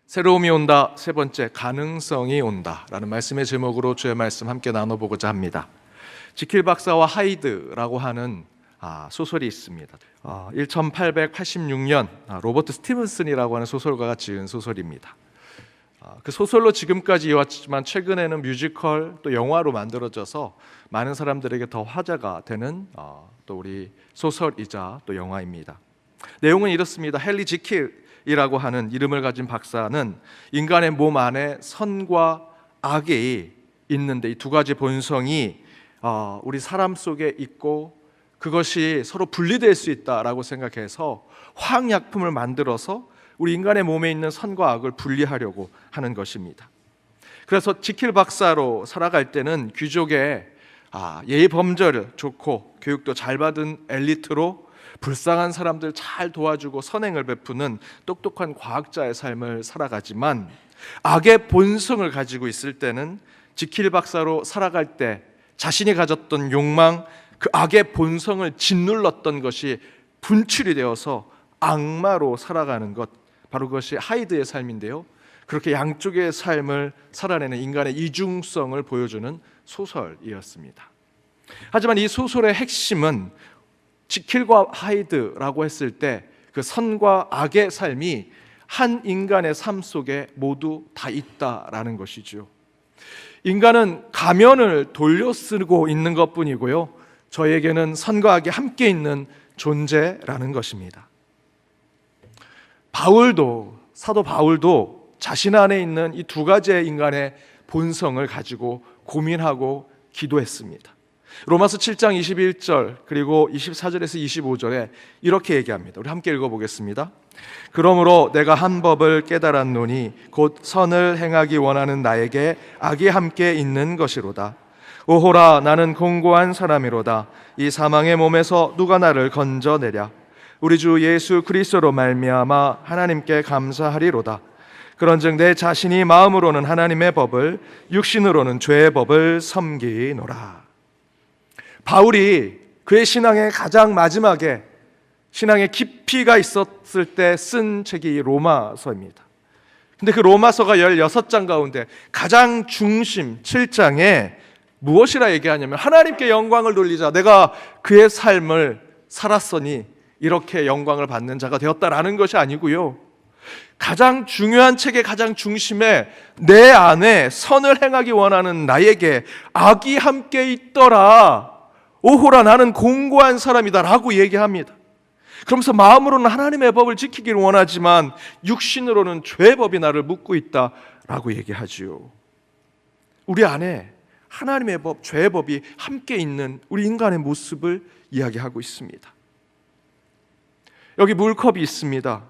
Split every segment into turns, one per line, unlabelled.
새로움이 온다, 세 번째 가능성이 온다 라는 말씀의 제목으로 주의 말씀 함께 나눠보고자 합니다. 지킬 박사와 하이드라고 하는 소설이 있습니다. 1886년 로버트 스티븐슨이라고 하는 소설가가 지은 소설입니다. 그 소설로 지금까지 이어왔지만 최근에는 뮤지컬 또 영화로 만들어져서 많은 사람들에게 더 화제가 되는 또 우리 소설이자 또 영화입니다. 내용은 이렇습니다. 헨리 지킬이라고 하는 이름을 가진 박사는 인간의 몸 안에 선과 악이 있는데 이 두 가지 본성이 우리 사람 속에 있고 그것이 서로 분리될 수 있다라고 생각해서 화학약품을 만들어서 우리 인간의 몸에 있는 선과 악을 분리하려고 하는 것입니다. 그래서 지킬 박사로 살아갈 때는 귀족의 예의 범절 좋고 교육도 잘 받은 엘리트로 불쌍한 사람들 잘 도와주고 선행을 베푸는 똑똑한 과학자의 삶을 살아가지만 악의 본성을 가지고 있을 때는 지킬 박사로 살아갈 때 자신이 가졌던 욕망, 그 악의 본성을 짓눌렀던 것이 분출이 되어서 악마로 살아가는 것, 바로 그것이 하이드의 삶인데요. 그렇게 양쪽의 삶을 살아내는 인간의 이중성을 보여주는 소설이었습니다. 하지만 이 소설의 핵심은 지킬과 하이드라고 했을 때 그 선과 악의 삶이 한 인간의 삶 속에 모두 다 있다라는 것이죠. 인간은 가면을 돌려 쓰고 있는 것뿐이고요, 저에게는 선과 악이 함께 있는 존재라는 것입니다. 사도 바울도 자신 안에 있는 이 두 가지의 인간의 본성을 가지고 고민하고 기도했습니다. 로마서 7장 21절 그리고 24절에서 25절에 이렇게 얘기합니다. 우리 함께 읽어보겠습니다. 그러므로 내가 한 법을 깨달았노니 곧 선을 행하기 원하는 나에게 악이 함께 있는 것이로다. 오호라, 나는 공고한 사람이로다. 이 사망의 몸에서 누가 나를 건져내랴. 우리 주 예수 그리스도로 말미암아 하나님께 감사하리로다. 그런즉 내 자신이 마음으로는 하나님의 법을, 육신으로는 죄의 법을 섬기노라. 바울이 그의 신앙의 가장 마지막에 신앙의 깊이가 있었을 때 쓴 책이 로마서입니다. 근데 그 로마서가 16장 가운데 가장 중심 7장에 무엇이라 얘기하냐면 하나님께 영광을 돌리자, 내가 그의 삶을 살았으니 이렇게 영광을 받는 자가 되었다라는 것이 아니고요, 가장 중요한 책의 가장 중심에 내 안에 선을 행하기 원하는 나에게 악이 함께 있더라. 오호라, 나는 공고한 사람이다 라고 얘기합니다. 그러면서 마음으로는 하나님의 법을 지키기를 원하지만 육신으로는 죄의 법이 나를 묶고 있다 라고 얘기하지요. 우리 안에 하나님의 법, 죄의 법이 함께 있는 우리 인간의 모습을 이야기하고 있습니다. 여기 물컵이 있습니다.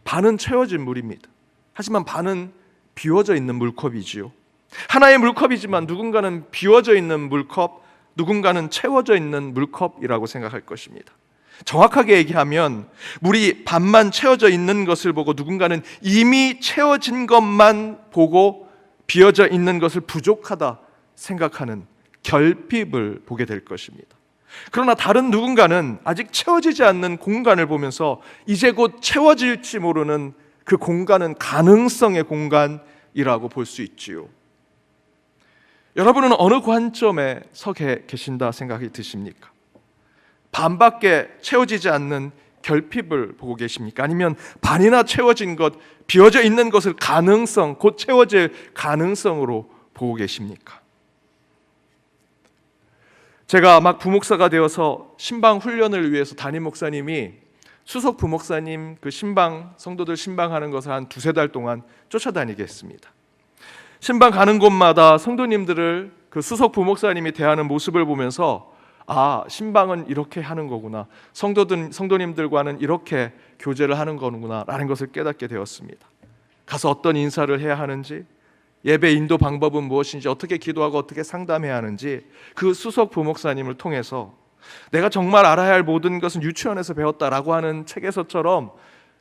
반은 채워진 물입니다. 하지만 반은 비워져 있는 물컵이지요. 하나의 물컵이지만 누군가는 비워져 있는 물컵, 누군가는 채워져 있는 물컵이라고 생각할 것입니다. 정확하게 얘기하면 물이 반만 채워져 있는 것을 보고 누군가는 이미 채워진 것만 보고 비어져 있는 것을 부족하다 생각하는 결핍을 보게 될 것입니다. 그러나 다른 누군가는 아직 채워지지 않는 공간을 보면서 이제 곧 채워질지 모르는 그 공간은 가능성의 공간이라고 볼 수 있지요. 여러분은 어느 관점에 서 계신다 생각이 드십니까? 반밖에 채워지지 않는 결핍을 보고 계십니까? 아니면 반이나 채워진 것, 비어져 있는 것을 가능성, 곧 채워질 가능성으로 보고 계십니까? 제가 막 부목사가 되어서 신방 훈련을 위해서 담임 목사님이 수석 부목사님 그 신방, 성도들 신방하는 것을 한 2-3달 동안 쫓아다니게 했습니다. 신방 가는 곳마다 성도님들을 그 수석 부목사님이 대하는 모습을 보면서 신방은 이렇게 하는 거구나, 성도님들과는 이렇게 교제를 하는 거구나 라는 것을 깨닫게 되었습니다. 가서 어떤 인사를 해야 하는지, 예배 인도 방법은 무엇인지, 어떻게 기도하고 어떻게 상담해야 하는지 그 수석 부목사님을 통해서 내가 정말 알아야 할 모든 것은 유치원에서 배웠다라고 하는 책에서처럼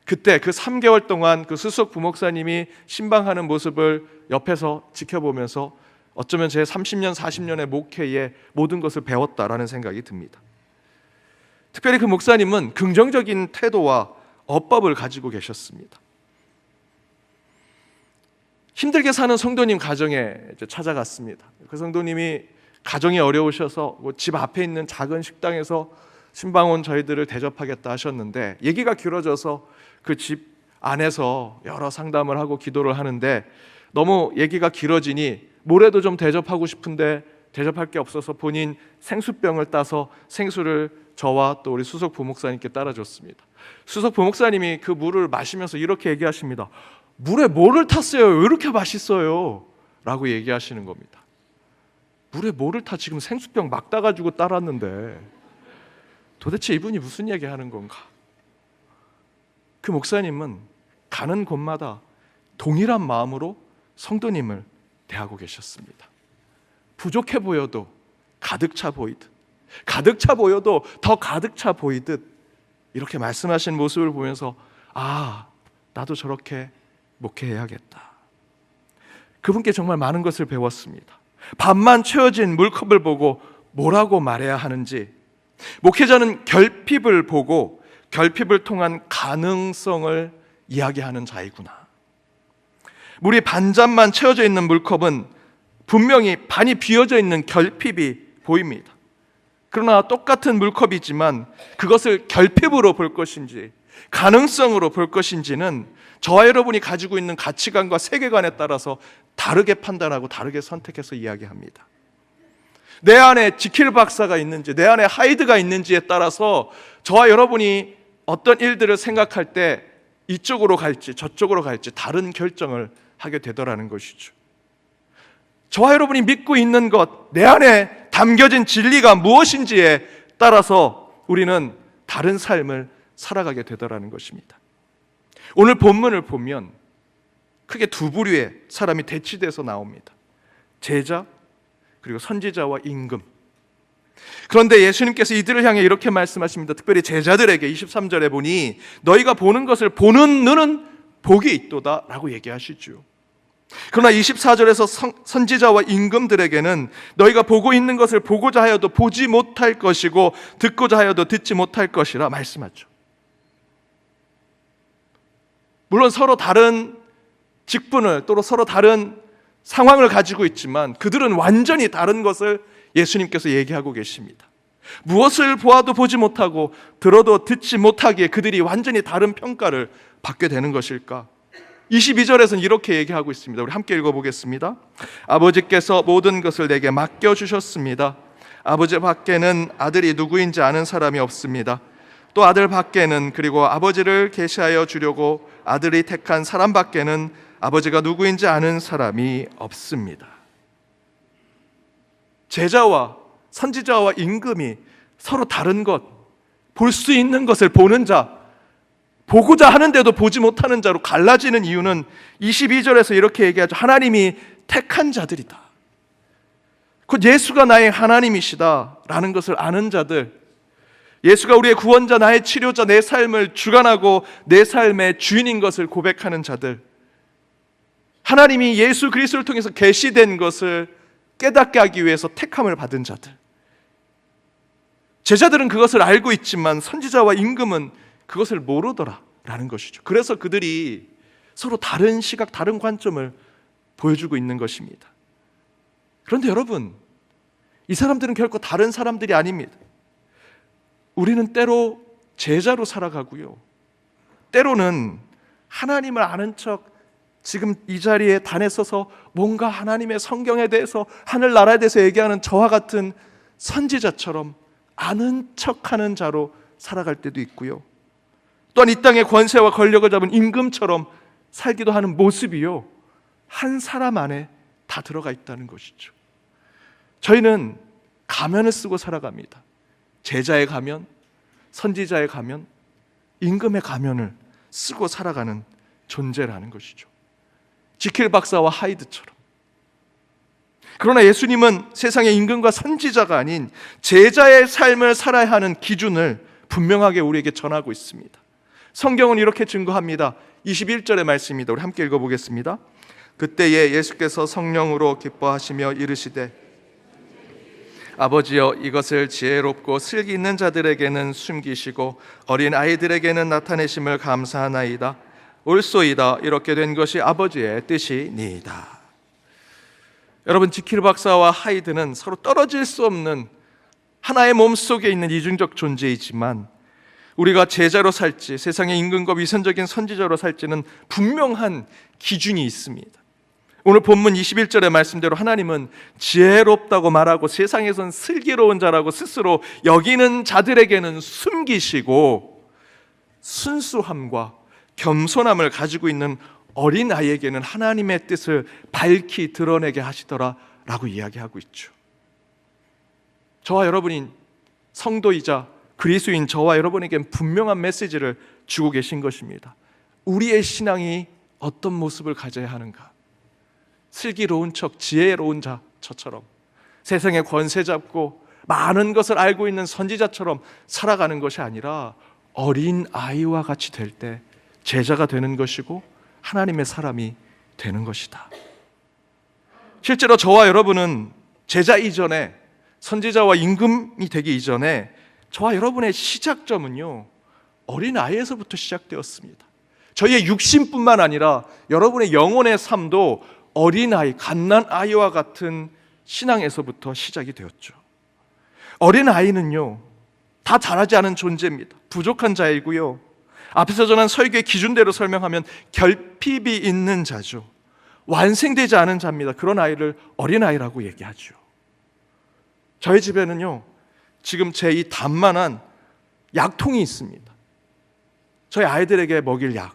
그때 그 3개월 동안 그 수석 부목사님이 신방하는 모습을 옆에서 지켜보면서 어쩌면 제 30년, 40년의 목회에 모든 것을 배웠다라는 생각이 듭니다. 특별히 그 목사님은 긍정적인 태도와 어법을 가지고 계셨습니다. 힘들게 사는 성도님 가정에 이제 찾아갔습니다. 그 성도님이 가정이 어려우셔서 집 앞에 있는 작은 식당에서 신방온 저희들을 대접하겠다 하셨는데, 얘기가 길어져서 그 집 안에서 여러 상담을 하고 기도를 하는데 너무 얘기가 길어지니 모레도 좀 대접하고 싶은데 대접할 게 없어서 본인 생수병을 따서 생수를 저와 또 우리 수석 부목사님께 따라줬습니다. 수석 부목사님이 그 물을 마시면서 이렇게 얘기하십니다. 물에 뭐를 탔어요? 왜 이렇게 맛있어요? 라고 얘기하시는 겁니다. 물에 뭐를 타? 지금 생수병 막 따가지고 따랐는데 도대체 이분이 무슨 얘기하는 건가? 그 목사님은 가는 곳마다 동일한 마음으로 성도님을 대하고 계셨습니다. 부족해 보여도 가득 차 보이듯, 가득 차 보여도 더 가득 차 보이듯 이렇게 말씀하신 모습을 보면서 나도 저렇게 목회해야겠다. 그분께 정말 많은 것을 배웠습니다. 반만 채워진 물컵을 보고 뭐라고 말해야 하는지, 목회자는 결핍을 보고 결핍을 통한 가능성을 이야기하는 자이구나. 물이 반잔만 채워져 있는 물컵은 분명히 반이 비어져 있는 결핍이 보입니다. 그러나 똑같은 물컵이지만 그것을 결핍으로 볼 것인지 가능성으로 볼 것인지는 저와 여러분이 가지고 있는 가치관과 세계관에 따라서 다르게 판단하고 다르게 선택해서 이야기합니다. 내 안에 지킬 박사가 있는지, 내 안에 하이드가 있는지에 따라서 저와 여러분이 어떤 일들을 생각할 때 이쪽으로 갈지 저쪽으로 갈지 다른 결정을 하게 되더라는 것이죠. 저와 여러분이 믿고 있는 것, 내 안에 담겨진 진리가 무엇인지에 따라서 우리는 다른 삶을 살아가게 되더라는 것입니다. 오늘 본문을 보면 크게 두 부류의 사람이 대치돼서 나옵니다. 제자 그리고 선지자와 임금. 그런데 예수님께서 이들을 향해 이렇게 말씀하십니다. 특별히 제자들에게 23절에 보니 너희가 보는 것을 보는 눈은 복이 있도다 라고 얘기하시죠. 그러나 24절에서 선지자와 임금들에게는 너희가 보고 있는 것을 보고자 하여도 보지 못할 것이고 듣고자 하여도 듣지 못할 것이라 말씀하죠. 물론 서로 다른 직분을 또 서로 다른 상황을 가지고 있지만 그들은 완전히 다른 것을 예수님께서 얘기하고 계십니다. 무엇을 보아도 보지 못하고 들어도 듣지 못하기에 그들이 완전히 다른 평가를 받게 되는 것일까? 22절에서는 이렇게 얘기하고 있습니다. 우리 함께 읽어보겠습니다. 아버지께서 모든 것을 내게 맡겨주셨습니다. 아버지 밖에는 아들이 누구인지 아는 사람이 없습니다. 또 아들 밖에는, 그리고 아버지를 계시하여 주려고 아들이 택한 사람 밖에는 아버지가 누구인지 아는 사람이 없습니다. 제자와 선지자와 임금이 서로 다른 것, 볼 수 있는 것을 보는 자, 보고자 하는데도 보지 못하는 자로 갈라지는 이유는 22절에서 이렇게 얘기하죠. 하나님이 택한 자들이다. 곧 예수가 나의 하나님이시다 라는 것을 아는 자들, 예수가 우리의 구원자, 나의 치료자, 내 삶을 주관하고 내 삶의 주인인 것을 고백하는 자들, 하나님이 예수 그리스도를 통해서 계시된 것을 깨닫게 하기 위해서 택함을 받은 자들. 제자들은 그것을 알고 있지만 선지자와 임금은 그것을 모르더라라는 것이죠. 그래서 그들이 서로 다른 시각, 다른 관점을 보여주고 있는 것입니다. 그런데 여러분, 이 사람들은 결코 다른 사람들이 아닙니다. 우리는 때로 제자로 살아가고요, 때로는 하나님을 아는 척 지금 이 자리에 단에 서서 뭔가 하나님의 성경에 대해서, 하늘나라에 대해서 얘기하는 저와 같은 선지자처럼 아는 척하는 자로 살아갈 때도 있고요, 또한 이 땅의 권세와 권력을 잡은 임금처럼 살기도 하는 모습이요, 한 사람 안에 다 들어가 있다는 것이죠. 저희는 가면을 쓰고 살아갑니다. 제자의 가면, 선지자의 가면, 임금의 가면을 쓰고 살아가는 존재라는 것이죠. 지킬 박사와 하이드처럼. 그러나 예수님은 세상의 임금과 선지자가 아닌 제자의 삶을 살아야 하는 기준을 분명하게 우리에게 전하고 있습니다. 성경은 이렇게 증거합니다. 21절의 말씀입니다. 우리 함께 읽어보겠습니다. 그때에 예수께서 성령으로 기뻐하시며 이르시되 아버지여, 이것을 지혜롭고 슬기 있는 자들에게는 숨기시고 어린 아이들에게는 나타내심을 감사하나이다. 옳소이다. 이렇게 된 것이 아버지의 뜻이니이다. 여러분, 지킬 박사와 하이드는 서로 떨어질 수 없는 하나의 몸 속에 있는 이중적 존재이지만 우리가 제자로 살지 세상의 임금과 위선적인 선지자로 살지는 분명한 기준이 있습니다. 오늘 본문 21절의 말씀대로 하나님은 지혜롭다고 말하고 세상에선 슬기로운 자라고 스스로 여기는 자들에게는 숨기시고 순수함과 겸손함을 가지고 있는 어린아이에게는 하나님의 뜻을 밝히 드러내게 하시더라라고 이야기하고 있죠. 저와 여러분이 성도이자 그리스도인 저와 여러분에겐 분명한 메시지를 주고 계신 것입니다. 우리의 신앙이 어떤 모습을 가져야 하는가? 슬기로운 척, 지혜로운 저처럼 세상의 권세 잡고 많은 것을 알고 있는 선지자처럼 살아가는 것이 아니라 어린 아이와 같이 될 때 제자가 되는 것이고 하나님의 사람이 되는 것이다. 실제로 저와 여러분은 제자 이전에, 선지자와 임금이 되기 이전에 저와 여러분의 시작점은요, 어린아이에서부터 시작되었습니다. 저희의 육신뿐만 아니라 여러분의 영혼의 삶도 어린아이, 갓난아이와 같은 신앙에서부터 시작이 되었죠. 어린아이는요, 다 잘하지 않은 존재입니다. 부족한 자이고요, 앞에서 전한 설교의 기준대로 설명하면 결핍이 있는 자죠. 완성되지 않은 자입니다. 그런 아이를 어린아이라고 얘기하죠. 저희 집에는요, 지금 제 이 단만한 약통이 있습니다. 저희 아이들에게 먹일 약.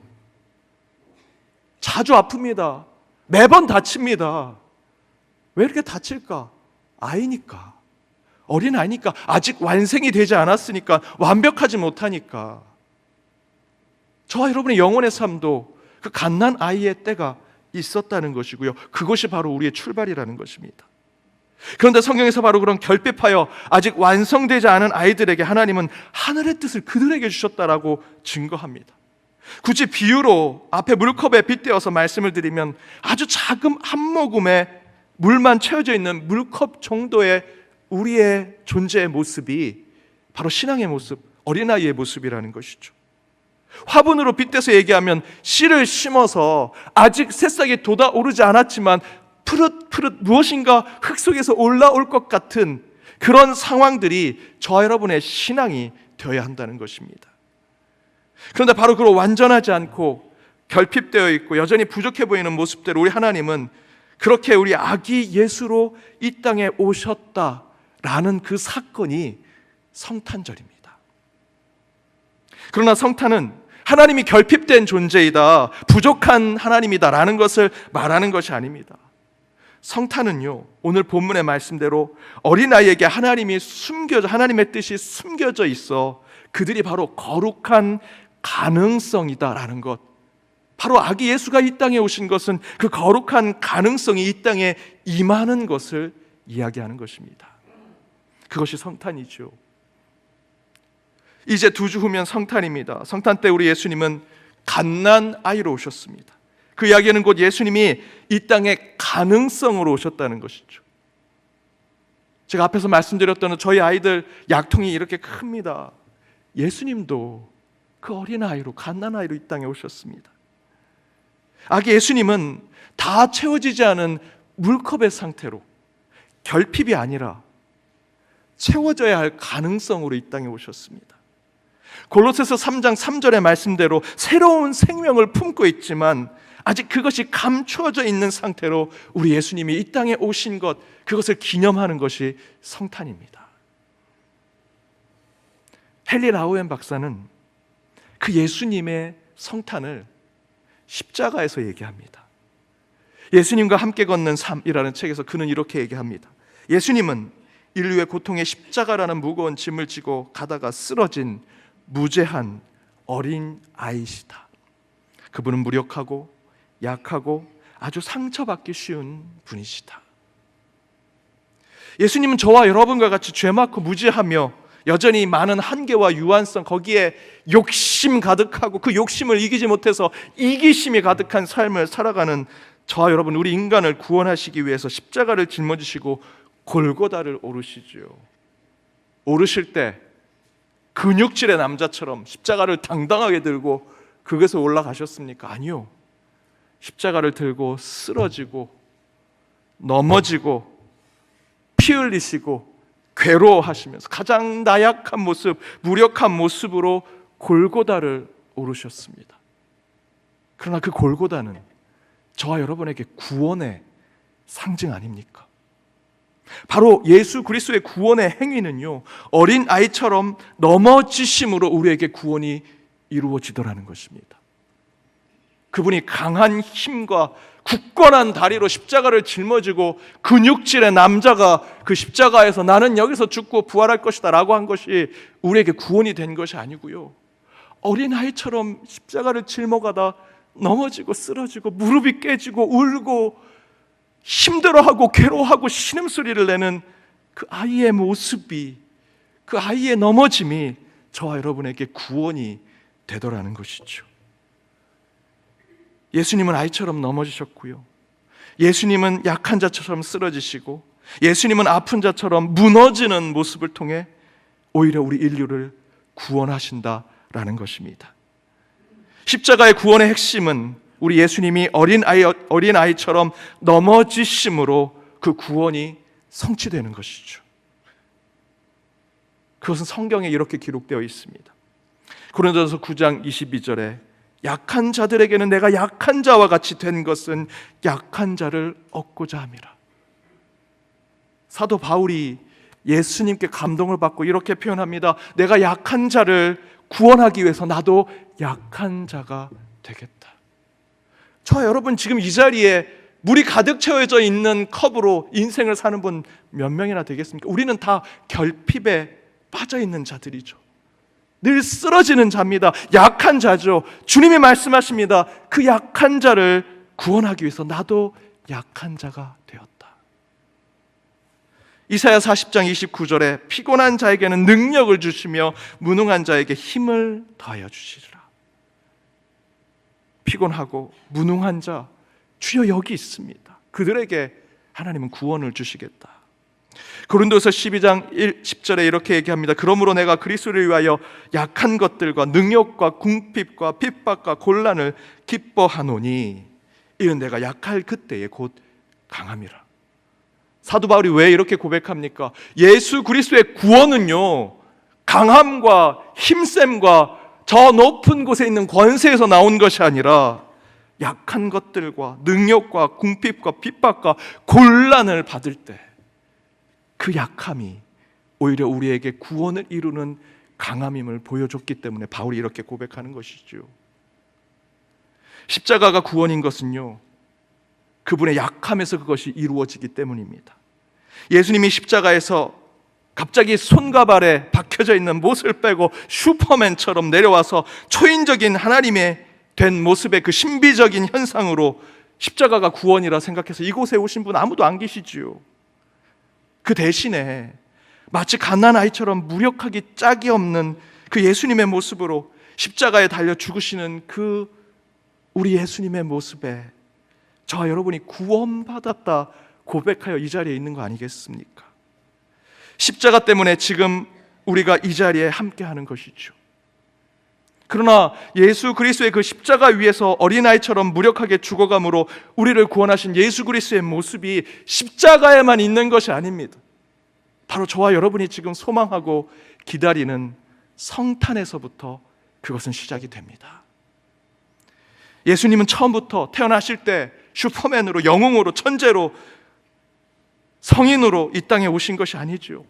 자주 아픕니다. 매번 다칩니다. 왜 이렇게 다칠까? 아이니까. 어린아이니까. 아직 완성이 되지 않았으니까. 완벽하지 못하니까. 저와 여러분의 영혼의 삶도 그 갓난아이의 때가 있었다는 것이고요, 그것이 바로 우리의 출발이라는 것입니다. 그런데 성경에서 바로 그런 결핍하여 아직 완성되지 않은 아이들에게 하나님은 하늘의 뜻을 그들에게 주셨다라고 증거합니다. 굳이 비유로 앞에 물컵에 빗대어서 말씀을 드리면 아주 작은 한 모금의 물만 채워져 있는 물컵 정도의 우리의 존재의 모습이 바로 신앙의 모습, 어린아이의 모습이라는 것이죠. 화분으로 빗대서 얘기하면 씨를 심어서 아직 새싹이 돋아오르지 않았지만 푸릇푸릇 무엇인가 흙 속에서 올라올 것 같은 그런 상황들이 저와 여러분의 신앙이 되어야 한다는 것입니다. 그런데 바로 그런 완전하지 않고 결핍되어 있고 여전히 부족해 보이는 모습대로 우리 하나님은 그렇게 우리 아기 예수로 이 땅에 오셨다라는 그 사건이 성탄절입니다. 그러나 성탄은 하나님이 결핍된 존재이다, 부족한 하나님이다라는 것을 말하는 것이 아닙니다. 성탄은요, 오늘 본문의 말씀대로 어린아이에게 하나님의 뜻이 숨겨져 있어 그들이 바로 거룩한 가능성이다라는 것, 바로 아기 예수가 이 땅에 오신 것은 그 거룩한 가능성이 이 땅에 임하는 것을 이야기하는 것입니다. 그것이 성탄이죠. 이제 2주 후면 성탄입니다. 성탄 때 우리 예수님은 갓난아이로 오셨습니다. 그 이야기는 곧 예수님이 이 땅에 가능성으로 오셨다는 것이죠. 제가 앞에서 말씀드렸던 저희 아이들 약통이 이렇게 큽니다. 예수님도 그 어린아이로, 갓난아이로 이 땅에 오셨습니다. 아기 예수님은 다 채워지지 않은 물컵의 상태로, 결핍이 아니라 채워져야 할 가능성으로 이 땅에 오셨습니다. 골로새서 3장 3절의 말씀대로 새로운 생명을 품고 있지만 아직 그것이 감추어져 있는 상태로 우리 예수님이 이 땅에 오신 것, 그것을 기념하는 것이 성탄입니다. 헨리 라우엔 박사는 그 예수님의 성탄을 십자가에서 얘기합니다. 예수님과 함께 걷는 삶이라는 책에서 그는 이렇게 얘기합니다. 예수님은 인류의 고통의 십자가라는 무거운 짐을 지고 가다가 쓰러진 무죄한 어린 아이시다. 그분은 무력하고 약하고 아주 상처받기 쉬운 분이시다. 예수님은 저와 여러분과 같이 죄 많고 무지하며 여전히 많은 한계와 유한성, 거기에 욕심 가득하고 그 욕심을 이기지 못해서 이기심이 가득한 삶을 살아가는 저와 여러분, 우리 인간을 구원하시기 위해서 십자가를 짊어지시고 골고다를 오르시죠. 오르실 때 근육질의 남자처럼 십자가를 당당하게 들고 그것에 올라가셨습니까? 아니요. 십자가를 들고 쓰러지고 넘어지고 피 흘리시고 괴로워하시면서 가장 나약한 모습, 무력한 모습으로 골고다를 오르셨습니다. 그러나 그 골고다는 저와 여러분에게 구원의 상징 아닙니까? 바로 예수 그리스도의 구원의 행위는요, 어린 아이처럼 넘어지심으로 우리에게 구원이 이루어지더라는 것입니다. 그분이 강한 힘과 굳건한 다리로 십자가를 짊어지고 근육질의 남자가 그 십자가에서 나는 여기서 죽고 부활할 것이다 라고 한 것이 우리에게 구원이 된 것이 아니고요, 어린아이처럼 십자가를 짊어가다 넘어지고 쓰러지고 무릎이 깨지고 울고 힘들어하고 괴로워하고 신음소리를 내는 그 아이의 모습이, 그 아이의 넘어짐이 저와 여러분에게 구원이 되더라는 것이죠. 예수님은 아이처럼 넘어지셨고요, 예수님은 약한 자처럼 쓰러지시고, 예수님은 아픈 자처럼 무너지는 모습을 통해 오히려 우리 인류를 구원하신다라는 것입니다. 십자가의 구원의 핵심은 우리 예수님이 어린아이처럼 넘어지심으로 그 구원이 성취되는 것이죠. 그것은 성경에 이렇게 기록되어 있습니다. 고린도전서 9장 22절에 약한 자들에게는 내가 약한 자와 같이 된 것은 약한 자를 얻고자 함이라. 사도 바울이 예수님께 감동을 받고 이렇게 표현합니다. 내가 약한 자를 구원하기 위해서 나도 약한 자가 되겠다. 저와 여러분 지금 이 자리에 물이 가득 채워져 있는 컵으로 인생을 사는 분 몇 명이나 되겠습니까? 우리는 다 결핍에 빠져 있는 자들이죠. 늘 쓰러지는 자입니다. 약한 자죠. 주님이 말씀하십니다. 그 약한 자를 구원하기 위해서 나도 약한 자가 되었다. 이사야 40장 29절에 피곤한 자에게는 능력을 주시며 무능한 자에게 힘을 더하여 주시리라. 피곤하고 무능한 자, 주여 여기 있습니다. 그들에게 하나님은 구원을 주시겠다. 고린도서 12장 10절에 이렇게 얘기합니다. 그러므로 내가 그리스도를 위하여 약한 것들과 능욕과 궁핍과 핍박과 곤란을 기뻐하노니 이는 내가 약할 그때에 곧 강함이라. 사도 바울이 왜 이렇게 고백합니까? 예수 그리스도의 구원은요, 강함과 힘셈과 저 높은 곳에 있는 권세에서 나온 것이 아니라 약한 것들과 능욕과 궁핍과 핍박과 곤란을 받을 때 그 약함이 오히려 우리에게 구원을 이루는 강함임을 보여줬기 때문에 바울이 이렇게 고백하는 것이죠. 십자가가 구원인 것은요, 그분의 약함에서 그것이 이루어지기 때문입니다. 예수님이 십자가에서 갑자기 손과 발에 박혀져 있는 못을 빼고 슈퍼맨처럼 내려와서 초인적인 하나님의 된 모습의 그 신비적인 현상으로 십자가가 구원이라 생각해서 이곳에 오신 분 아무도 안 계시지요. 그 대신에 마치 갓난 아이처럼 무력하기 짝이 없는 그 예수님의 모습으로 십자가에 달려 죽으시는 그 우리 예수님의 모습에 저와 여러분이 구원받았다 고백하여 이 자리에 있는 거 아니겠습니까? 십자가 때문에 지금 우리가 이 자리에 함께하는 것이죠. 그러나 예수 그리스도의 그 십자가 위에서 어린아이처럼 무력하게 죽어감으로 우리를 구원하신 예수 그리스도의 모습이 십자가에만 있는 것이 아닙니다. 바로 저와 여러분이 지금 소망하고 기다리는 성탄에서부터 그것은 시작이 됩니다. 예수님은 처음부터 태어나실 때 슈퍼맨으로, 영웅으로, 천재로, 성인으로 이 땅에 오신 것이 아니죠.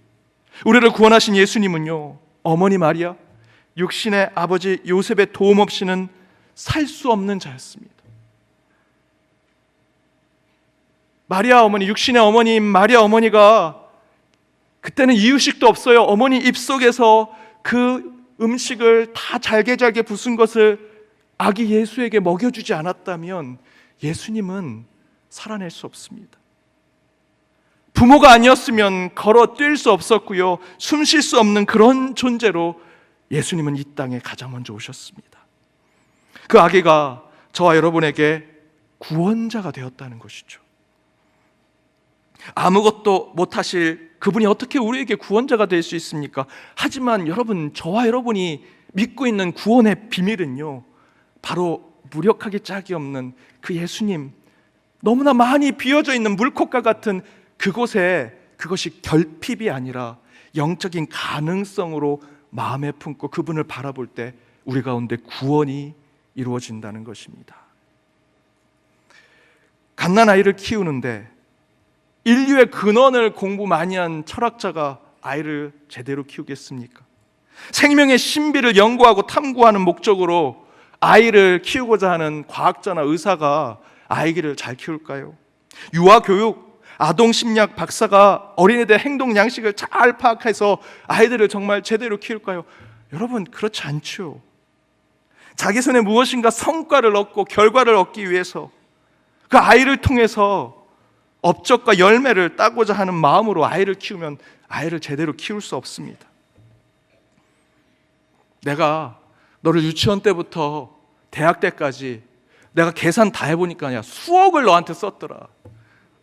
우리를 구원하신 예수님은요, 어머니 마리아, 육신의 아버지 요셉의 도움 없이는 살 수 없는 자였습니다. 마리아 어머니, 육신의 어머니인 마리아 어머니가 그때는 이유식도 없어요. 어머니 입속에서 그 음식을 다 잘게 부순 것을 아기 예수에게 먹여주지 않았다면 예수님은 살아낼 수 없습니다. 부모가 아니었으면 걸어 뛸 수 없었고요, 숨 쉴 수 없는 그런 존재로 예수님은 이 땅에 가장 먼저 오셨습니다. 그 아기가 저와 여러분에게 구원자가 되었다는 것이죠. 아무것도 못하실 그분이 어떻게 우리에게 구원자가 될 수 있습니까? 하지만 여러분, 저와 여러분이 믿고 있는 구원의 비밀은요, 바로 무력하기 짝이 없는 그 예수님, 너무나 많이 비어져 있는 물컵과 같은 그곳에 그것이 결핍이 아니라 영적인 가능성으로 마음에 품고 그분을 바라볼 때 우리 가운데 구원이 이루어진다는 것입니다. 갓난아이를 키우는데 인류의 근원을 공부 많이 한 철학자가 아이를 제대로 키우겠습니까? 생명의 신비를 연구하고 탐구하는 목적으로 아이를 키우고자 하는 과학자나 의사가 아이를 잘 키울까요? 유아교육, 아동심리학 박사가 어린이들 행동 양식을 잘 파악해서 아이들을 정말 제대로 키울까요? 여러분, 그렇지 않죠. 자기 손에 무엇인가 성과를 얻고 결과를 얻기 위해서 그 아이를 통해서 업적과 열매를 따고자 하는 마음으로 아이를 키우면 아이를 제대로 키울 수 없습니다. 내가 너를 유치원 때부터 대학 때까지 내가 계산 다 해보니까 수억을 너한테 썼더라.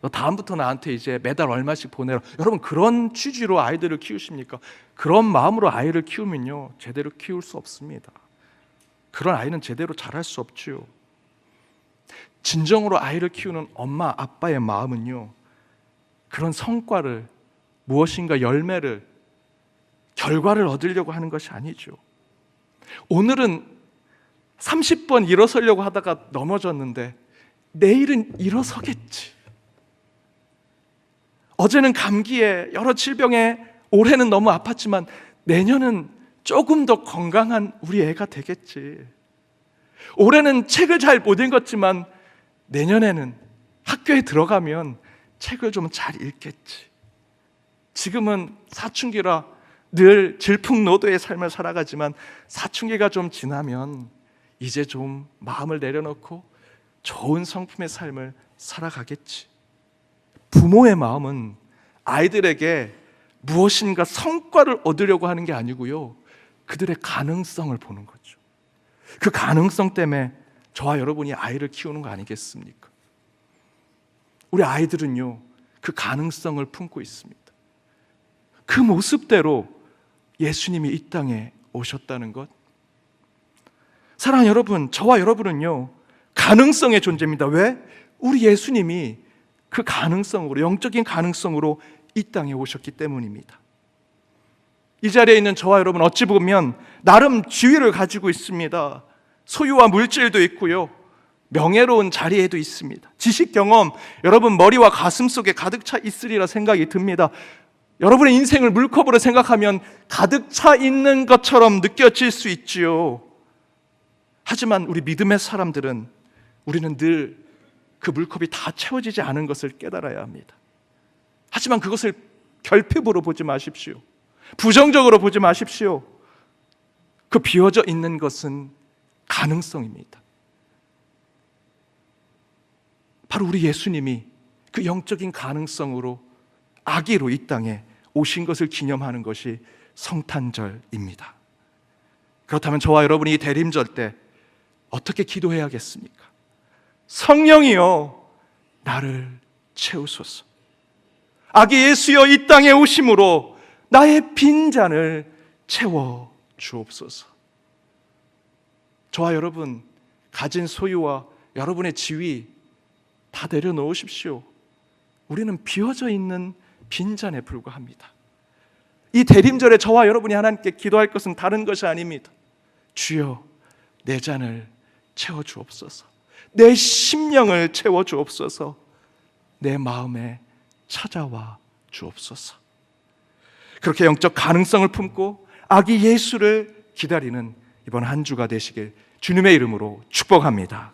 너 다음부터 나한테 이제 매달 얼마씩 보내라. 여러분, 그런 취지로 아이들을 키우십니까? 그런 마음으로 아이를 키우면요, 제대로 키울 수 없습니다. 그런 아이는 제대로 자랄 수 없죠. 진정으로 아이를 키우는 엄마, 아빠의 마음은요, 그런 성과를, 무엇인가 열매를, 결과를 얻으려고 하는 것이 아니죠. 오늘은 30번 일어서려고 하다가 넘어졌는데 내일은 일어서겠지. 어제는 감기에 여러 질병에, 올해는 너무 아팠지만 내년은 조금 더 건강한 우리 애가 되겠지. 올해는 책을 잘 못 읽었지만 내년에는 학교에 들어가면 책을 좀 잘 읽겠지. 지금은 사춘기라 늘 질풍노도의 삶을 살아가지만 사춘기가 좀 지나면 이제 좀 마음을 내려놓고 좋은 성품의 삶을 살아가겠지. 부모의 마음은 아이들에게 무엇인가 성과를 얻으려고 하는 게 아니고요, 그들의 가능성을 보는 거죠. 그 가능성 때문에 저와 여러분이 아이를 키우는 거 아니겠습니까? 우리 아이들은요, 그 가능성을 품고 있습니다. 그 모습대로 예수님이 이 땅에 오셨다는 것. 사랑하는 여러분, 저와 여러분은요, 가능성의 존재입니다. 왜? 우리 예수님이 그 가능성으로, 영적인 가능성으로 이 땅에 오셨기 때문입니다. 이 자리에 있는 저와 여러분, 어찌 보면 나름 지위를 가지고 있습니다. 소유와 물질도 있고요, 명예로운 자리에도 있습니다. 지식 경험, 여러분 머리와 가슴 속에 가득 차 있으리라 생각이 듭니다. 여러분의 인생을 물컵으로 생각하면 가득 차 있는 것처럼 느껴질 수 있지요. 하지만 우리 믿음의 사람들은, 우리는 늘 그 물컵이 다 채워지지 않은 것을 깨달아야 합니다. 하지만 그것을 결핍으로 보지 마십시오. 부정적으로 보지 마십시오. 그 비워져 있는 것은 가능성입니다. 바로 우리 예수님이 그 영적인 가능성으로, 아기로 이 땅에 오신 것을 기념하는 것이 성탄절입니다. 그렇다면 저와 여러분이 이 대림절 때 어떻게 기도해야겠습니까? 성령이여 나를 채우소서. 아기 예수여 이 땅에 오심으로 나의 빈잔을 채워 주옵소서. 저와 여러분, 가진 소유와 여러분의 지위 다 내려놓으십시오. 우리는 비워져 있는 빈잔에 불과합니다. 이 대림절에 저와 여러분이 하나님께 기도할 것은 다른 것이 아닙니다. 주여 내 잔을 채워 주옵소서. 내 심령을 채워 주옵소서. 내 마음에 찾아와 주옵소서. 그렇게 영적 가능성을 품고 아기 예수를 기다리는 이번 한 주가 되시길 주님의 이름으로 축복합니다.